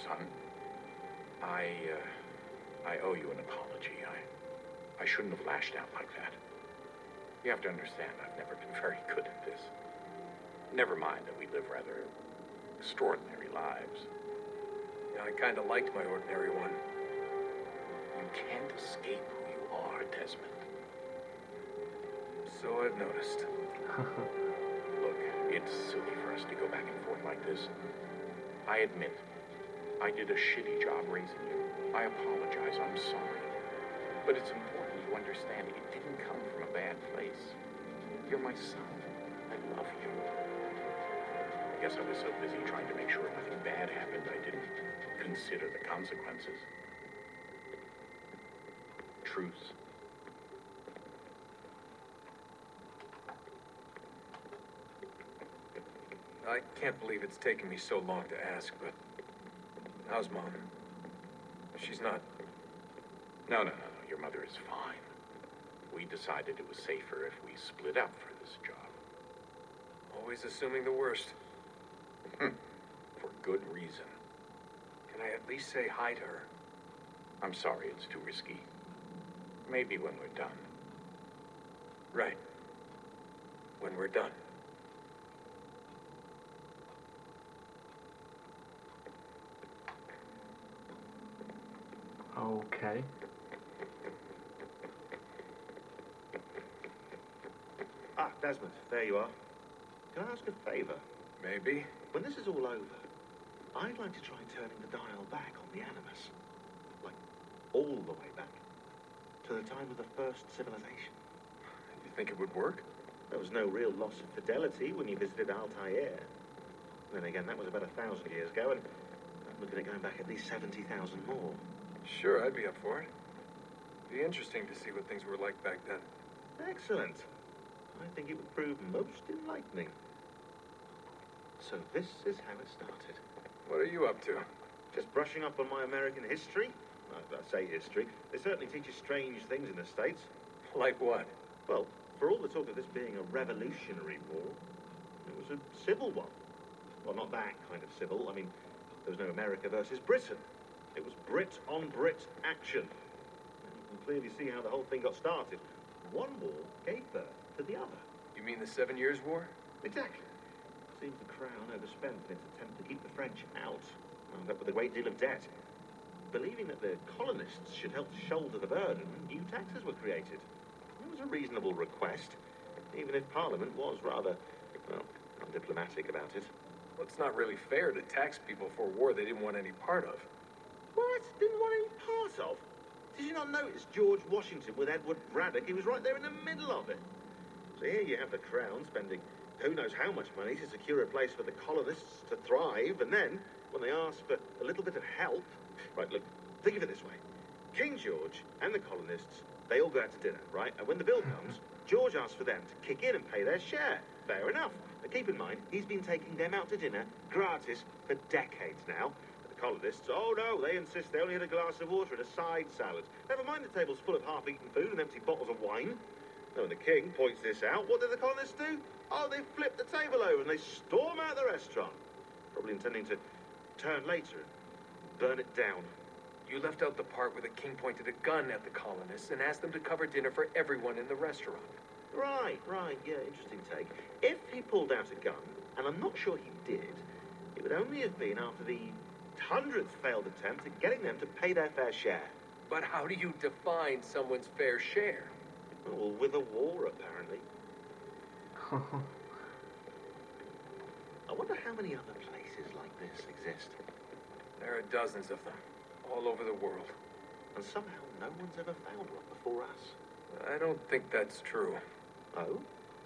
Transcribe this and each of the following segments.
son. I owe you an apology. I shouldn't have lashed out like that. You have to understand, I've never been very good at this. Never mind that we live rather extraordinary lives. Yeah, I kind of liked my ordinary one. You can't escape who you are, Desmond. So I've noticed. Look, it's silly for us to go back and forth like this. I admit, I did a shitty job raising you. I apologize, I'm sorry. But it's important you understand it didn't come from a bad place. You're my son. I love you. I guess I was so busy trying to make sure nothing bad happened, I didn't consider the consequences. Truce. I can't believe it's taken me so long to ask, but how's Mom? She's not... No. Your mother is fine. We decided it was safer if we split up for this job. Always assuming the worst. For good reason. Can I at least say hi to her? I'm sorry, it's too risky. Maybe when we're done. Right. When we're done. Okay. Ah, Desmond, there you are. Can I ask a favour? Maybe. When this is all over, I'd like to try turning the dial back on the Animus. Like, all the way back. To the time of the first civilization. You think it would work? There was no real loss of fidelity when you visited Altair. Then again, that was about 1,000 years ago, and I'm looking at going back at least 70,000 more. Sure, I'd be up for it. Be interesting to see what things were like back then. Excellent. I think it would prove most enlightening. So this is how it started. What are you up to? Just brushing up on my American history. I say history. They certainly teach you strange things in the States. Like what? Well, for all the talk of this being a revolutionary war, it was a civil one. Well, not that kind of civil. I mean, there was no America versus Britain. It was Brit on Brit action. And you can clearly see how the whole thing got started. One war gave birth to the other. You mean the 7 Years' War? Exactly. Seems the Crown overspent in its attempt to keep the French out, wound up with a great deal of debt. Believing that the colonists should help shoulder the burden, new taxes were created. It was a reasonable request, even if Parliament was rather, well, undiplomatic about it. Well, it's not really fair to tax people for a war they didn't want any part of. What? Didn't want any part of? Did you not notice George Washington with Edward Braddock? He was right there in the middle of it. So here you have the Crown spending who knows how much money to secure a place for the colonists to thrive, and then, when they ask for a little bit of help... Right, look, think of it this way. King George and the colonists, they all go out to dinner, right? And when the bill comes, George asks for them to kick in and pay their share. Fair enough. But keep in mind, he's been taking them out to dinner gratis for decades now. The colonists, oh no, they insist they only had a glass of water and a side salad. Never mind the table's full of half-eaten food and empty bottles of wine. Now, when the king points this out, what do the colonists do? Oh, they flip the table over and they storm out the restaurant. Probably intending to turn later and burn it down. You left out the part where the king pointed a gun at the colonists and asked them to cover dinner for everyone in the restaurant. Right, yeah, interesting take. If he pulled out a gun, and I'm not sure he did, it would only have been after the 100th failed attempt at getting them to pay their fair share. But how do you define someone's fair share? Well, with a war, apparently. I wonder how many other places like this exist. There are dozens of them, all over the world. And somehow no one's ever found one before us. I don't think that's true. Oh?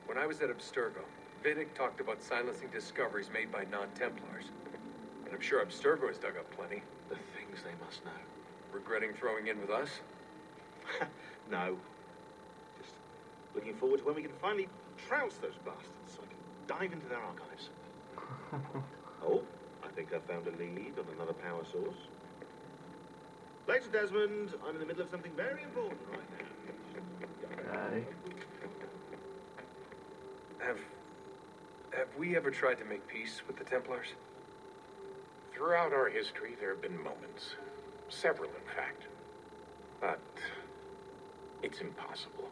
When I was at Abstergo, Vidic talked about silencing discoveries made by non-Templars. And I'm sure Abstergo has dug up plenty. The things they must know. Regretting throwing in with us? No. Just looking forward to when we can finally trounce those bastards so I can dive into their archives. Oh, I think I found a lead on another power source. Later, Desmond. I'm in the middle of something very important right now. Okay. Have we ever tried to make peace with the Templars? Throughout our history, there have been moments. Several, in fact. But it's impossible.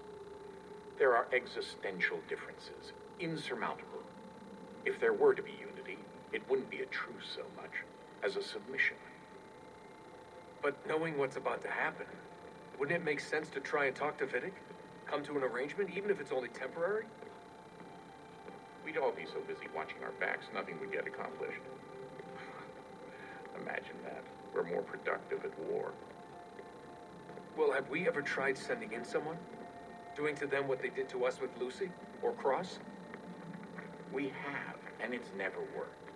There are existential differences, insurmountable. If there were to be unity, it wouldn't be a truce so much as a submission. But knowing what's about to happen, wouldn't it make sense to try and talk to Vidic? Come to an arrangement, even if it's only temporary? We'd all be so busy watching our backs, nothing would get accomplished. Imagine that. We're more productive at war. Well, have we ever tried sending in someone? Doing to them what they did to us with Lucy? Or Cross? We have, and it's never worked.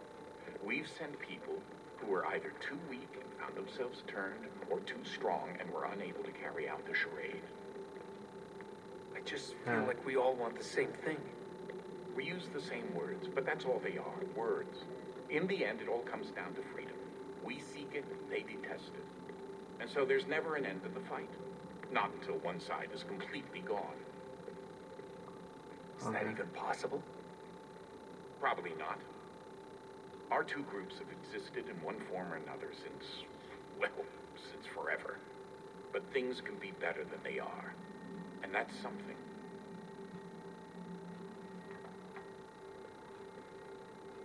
We've sent people who were either too weak and found themselves turned, or too strong and were unable to carry out the charade. I just feel like we all want the same thing. We use the same words, but that's all they are, words. In the end, it all comes down to freedom. We seek it, they detest it. And so there's never an end to the fight. Not until one side is completely gone. Is that even possible? Probably not. Our two groups have existed in one form or another since, well, since forever. But things can be better than they are. And that's something.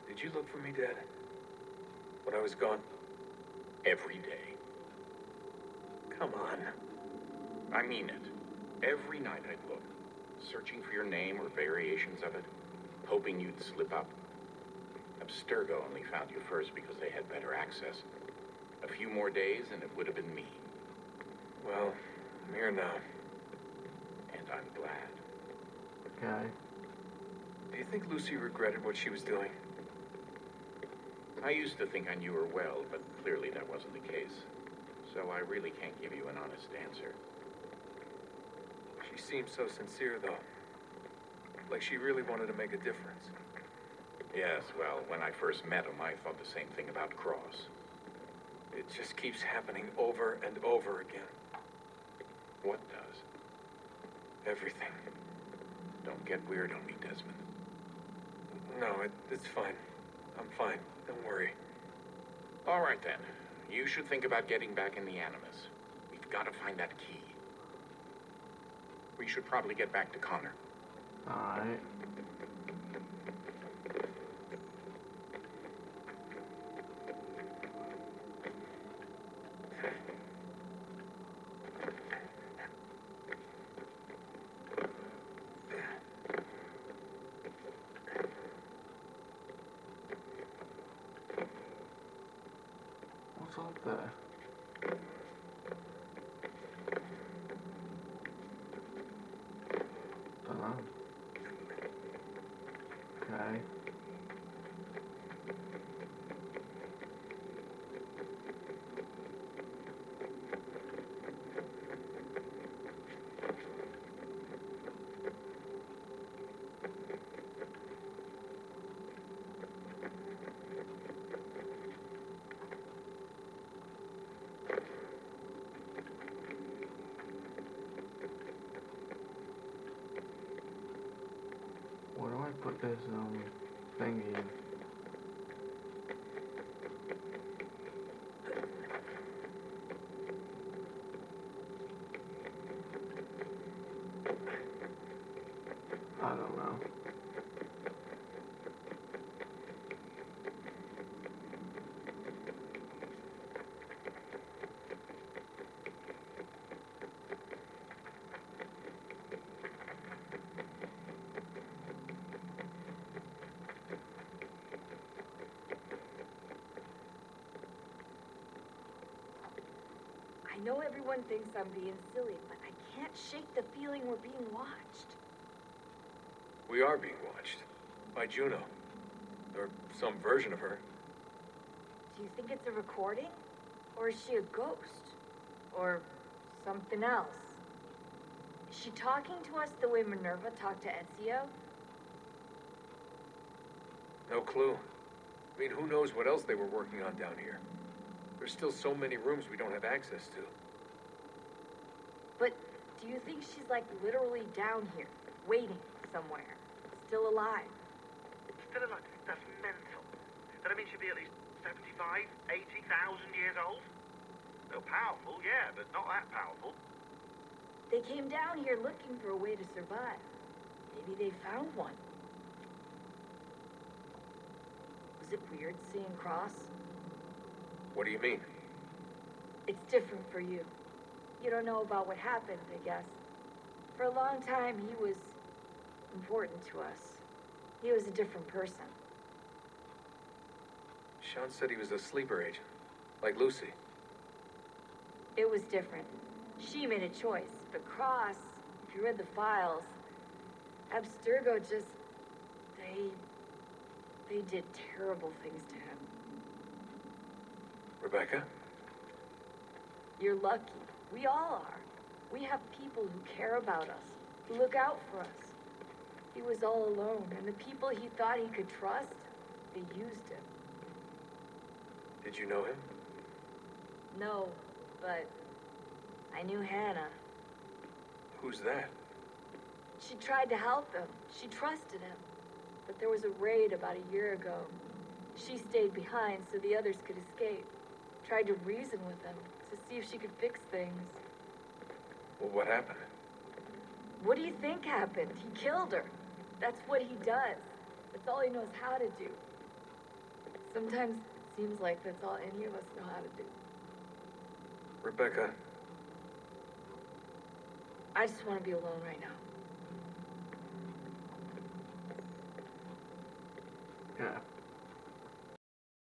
Did you look for me, Dad? When I was gone? Every day. Come on. I mean it. Every night I'd look, searching for your name or variations of it, hoping you'd slip up. Abstergo only found you first because they had better access. A few more days and it would have been me. Well, I'm here now. And I'm glad. Okay. Do you think Lucy regretted what she was doing? I used to think I knew her well, but clearly that wasn't the case. So I really can't give you an honest answer. She seemed so sincere, though. Like she really wanted to make a difference. Yes, well, when I first met him, I thought the same thing about Cross. It just keeps happening over and over again. What does? Everything. Don't get weird on me, Desmond. No, it's fine. I'm fine. Don't worry. All right, then. You should think about getting back in the Animus. We've got to find that key. We should probably get back to Connor. Alright. What's up there? Don't know. Okay. Where do I put this thingy in? I don't know. I know everyone thinks I'm being silly, but I can't shake the feeling we're being watched. We are being watched. By Juno. Or some version of her. Do you think it's a recording? Or is she a ghost? Or something else? Is she talking to us the way Minerva talked to Ezio? No clue. I mean, who knows what else they were working on down here? There's still so many rooms we don't have access to. But do you think she's like literally down here, waiting somewhere, still alive? Still alive? That's mental. That means she'd be at least 75, 80,000 years old? They're powerful, yeah, but not that powerful. They came down here looking for a way to survive. Maybe they found one. Was it weird seeing Cross? What do you mean? It's different for you. You don't know about what happened, I guess. For a long time, he was important to us. He was a different person. Sean said he was a sleeper agent, like Lucy. It was different. She made a choice, but Cross, if you read the files, Abstergo just... They did terrible things to him. Rebecca? You're lucky. We all are. We have people who care about us, who look out for us. He was all alone, and the people he thought he could trust, they used him. Did you know him? No, but I knew Hannah. Who's that? She tried to help him. She trusted him. But there was a raid about a year ago. She stayed behind so the others could escape. Tried to reason with him to see if she could fix things. Well, what happened? What do you think happened? He killed her. That's what he does. That's all he knows how to do. Sometimes it seems like that's all any of us know how to do. Rebecca, I just want to be alone right now. Yeah.